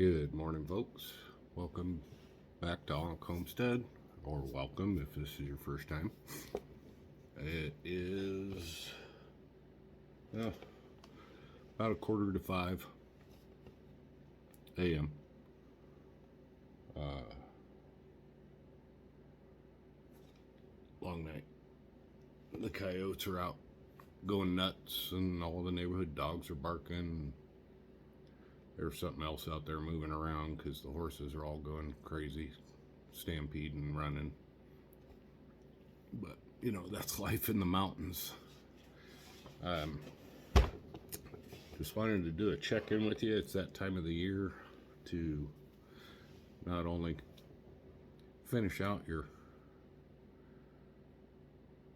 Good morning, folks. Welcome back to Onk Homestead, or welcome if this is your first time. It is about 4:45 a.m. Long night. The coyotes are out going nuts, and all the neighborhood dogs are barking. There's something else out there moving around because the horses are all going crazy, stampeding, running. But, that's life in the mountains. Just wanted to do a check-in with you. It's that time of the year to not only finish out your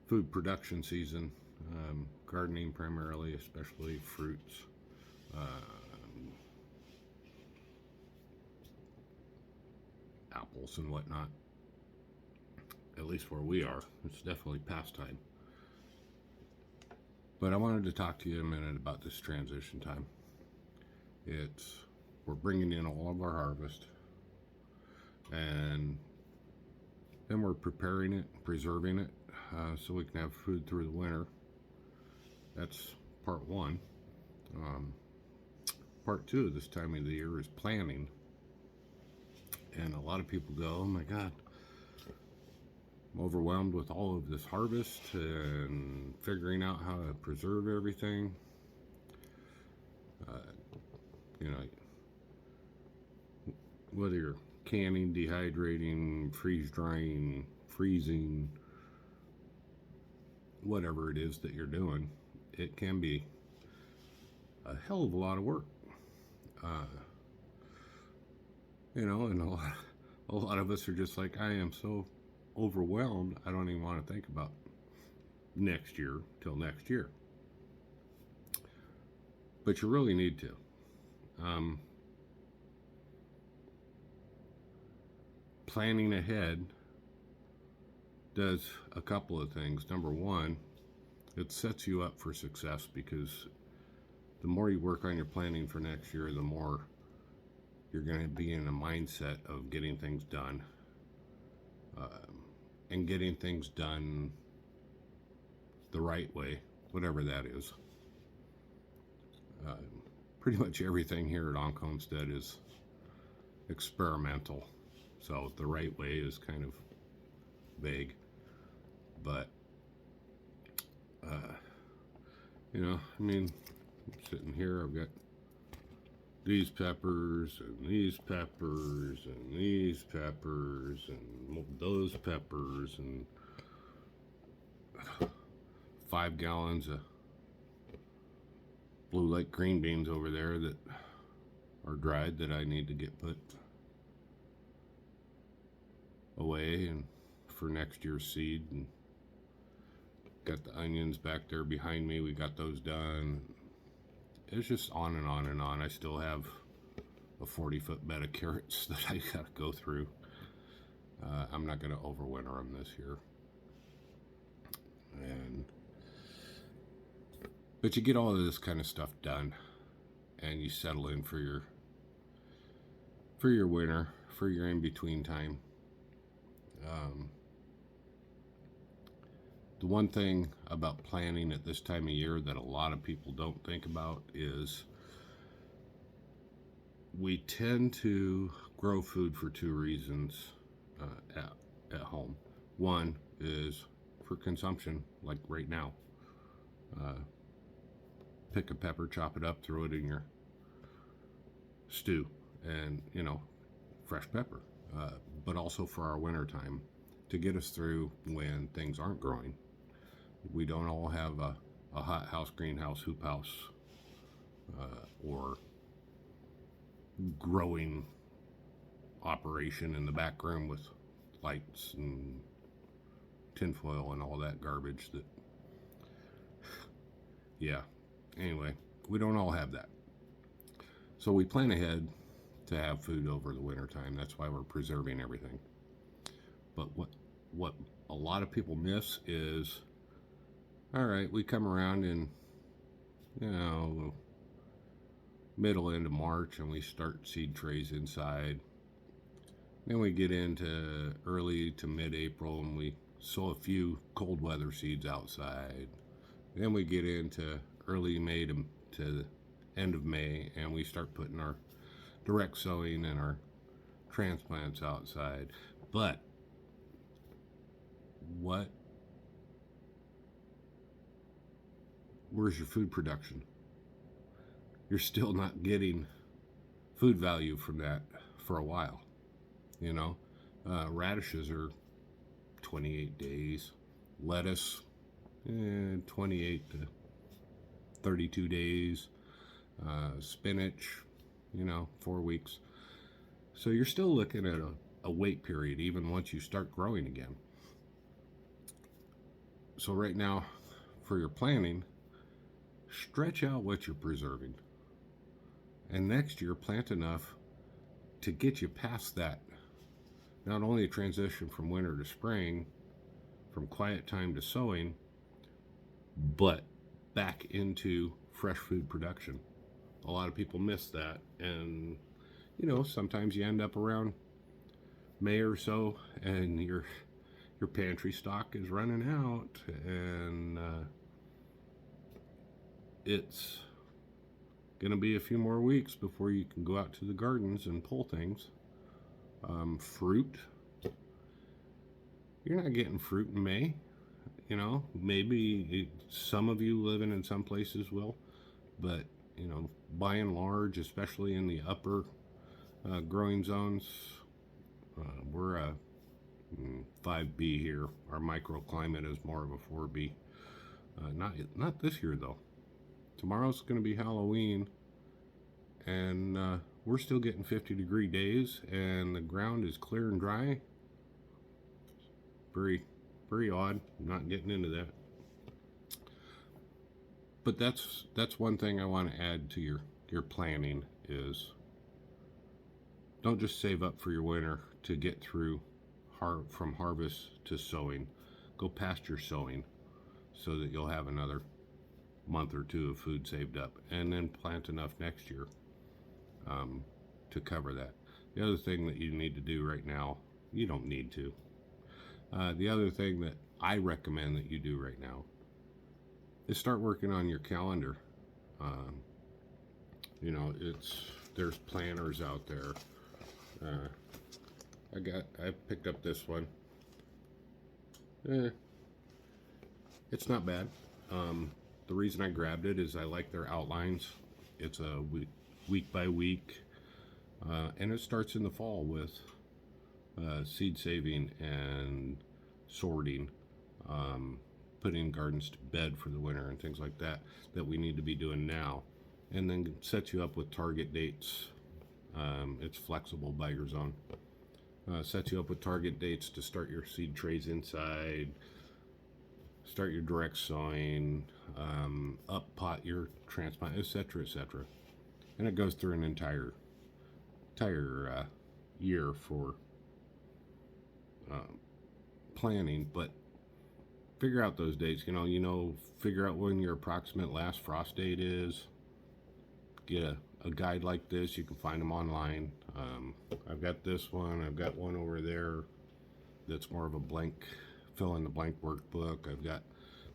food production season, gardening primarily, especially fruits, apples and whatnot. At least where we are, it's definitely past time. But I wanted to talk to you a minute about this transition time. We're bringing in all of our harvest, and then we're preparing it, preserving it, so we can have food through the winter. That's part one. Part two of this time of the year is planning. And a lot of people go, oh my God, I'm overwhelmed with all of this harvest and figuring out how to preserve everything. Whether you're canning, dehydrating, freeze drying, freezing, whatever it is that you're doing, it can be a hell of a lot of work. And a lot of us are just like, I am so overwhelmed, I don't even want to think about next year till next year. But you really need to. Planning ahead does a couple of things. Number one, it sets you up for success, because the more you work on your planning for next year, the more you're going to be in a mindset of getting things done, and getting things done the right way, whatever that is. Pretty much everything here at Onk Homestead is experimental, so the right way is kind of vague. But I'm sitting here, I've got these peppers and these peppers and these peppers and those peppers, and 5 gallons of Blue Lake green beans over there that are dried that I need to get put away and for next year's seed. And got the onions back there behind me, we got those done. It's just on and on and on. I still have a 40-foot bed of carrots that I gotta go through. I'm not gonna overwinter them this year. But you get all of this kind of stuff done, and you settle in for your winter, for your in-between time. The one thing about planning at this time of year that a lot of people don't think about is we tend to grow food for two reasons at home. One is for consumption, like right now. Pick a pepper, chop it up, throw it in your stew, and fresh pepper. But also for our winter time, to get us through when things aren't growing. We don't all have a hot house, greenhouse, hoop house, or growing operation in the back room with lights and tinfoil and all that garbage that, yeah. Anyway, we don't all have that. So we plan ahead to have food over the winter time. That's why we're preserving everything. But what a lot of people miss is, all right, we come around and middle into March, and we start seed trays inside. Then we get into early to mid-April, and we sow a few cold weather seeds outside. Then we get into early May to the end of May, and we start putting our direct sowing and our transplants outside. But where's your food production? You're still not getting food value from that for a while. You know, radishes are 28 days. Lettuce, 28 to 32 days. Spinach, 4 weeks. So you're still looking at a wait period even once you start growing again. So right now, for your planning, stretch out what you're preserving. And next year, plant enough to get you past that. Not only a transition from winter to spring, from quiet time to sowing, but back into fresh food production. A lot of people miss that, and sometimes you end up around May or so, and your pantry stock is running out, and it's gonna be a few more weeks before you can go out to the gardens and pull things. Fruit, you're not getting fruit in May. Maybe some of you living in some places will, but by and large, especially in the upper growing zones, we're a 5B here. Our microclimate is more of a 4B. Not this year though. Tomorrow's going to be Halloween, and we're still getting 50-degree days, and the ground is clear and dry. Very, very odd. I'm not getting into that. But that's one thing I want to add to your planning is don't just save up for your winter to get through from harvest to sowing. Go past your sowing so that you'll have another month or two of food saved up, and then plant enough next year to cover that. The other thing that you need to do right now, you don't need to. The other thing that I recommend that you do right now is start working on your calendar. There's planners out there. I picked up this one. It's not bad. The reason I grabbed it is I like their outlines. It's a week by week, and it starts in the fall with seed saving and sorting, putting gardens to bed for the winter and things like that we need to be doing now, and then sets you up with target dates. It's flexible by your zone. Sets you up with target dates to start your seed trays inside, start your direct sowing, up pot your transplant, etc., etc. And it goes through an entire year for planning. But figure out those dates. Figure out when your approximate last frost date is. Get a guide like this. You can find them online. I've got this one. I've got one over there that's more of a blank, fill in the blank workbook. I've got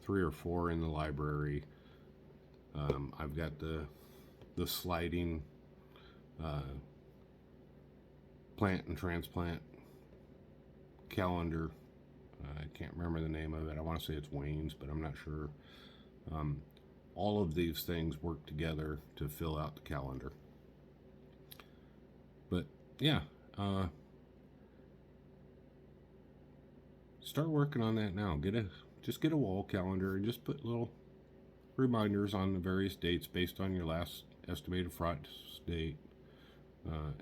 3 or 4 in the library. I've got the sliding plant and transplant calendar. I can't remember the name of it. I want to say it's Wayne's, but I'm not sure. All of these things work together to fill out the calendar. But yeah, start working on that now. Just get a wall calendar and just put little reminders on the various dates based on your last estimated frost date,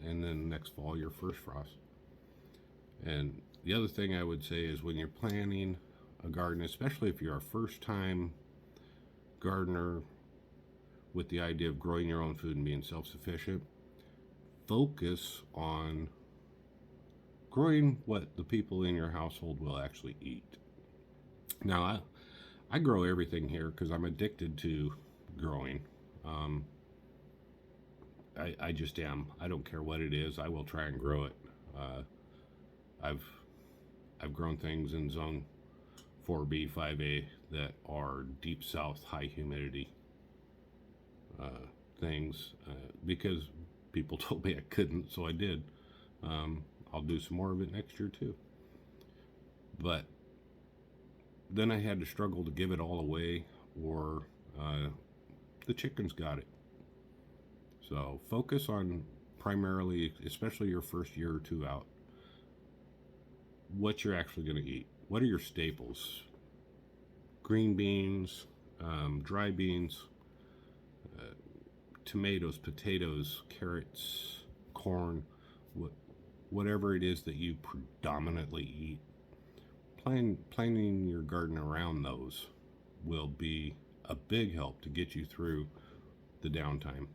and then next fall your first frost. And the other thing I would say is when you're planning a garden, especially if you're a first-time gardener with the idea of growing your own food and being self-sufficient, focus on growing what the people in your household will actually eat. Now, I grow everything here because I'm addicted to growing. I just am. I don't care what it is. I will try and grow it. I've grown things in zone 4B, 5A that are deep south, high humidity things because people told me I couldn't, so I did. I'll do some more of it next year too. But then I had to struggle to give it all away, or the chickens got it. So focus on primarily, especially your first year or two out, what you're actually going to eat. What are your staples? Green beans, dry beans, tomatoes, potatoes, carrots, corn, whatever it is that you predominantly eat. Planning your garden around those will be a big help to get you through the downtime,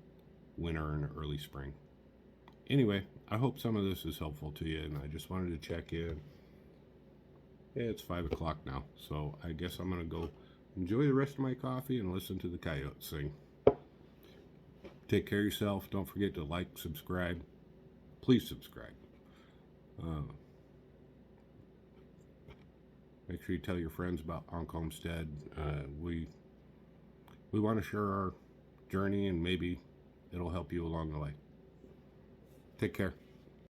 winter and early spring. Anyway, I hope some of this is helpful to you, and I just wanted to check in. Yeah, it's 5 o'clock now, so I guess I'm going to go enjoy the rest of my coffee and listen to the coyotes sing. Take care of yourself. Don't forget to like, subscribe. Please subscribe. Make sure you tell your friends about Ankh Homestead. We want to share our journey, and maybe it'll help you along the way. Take care.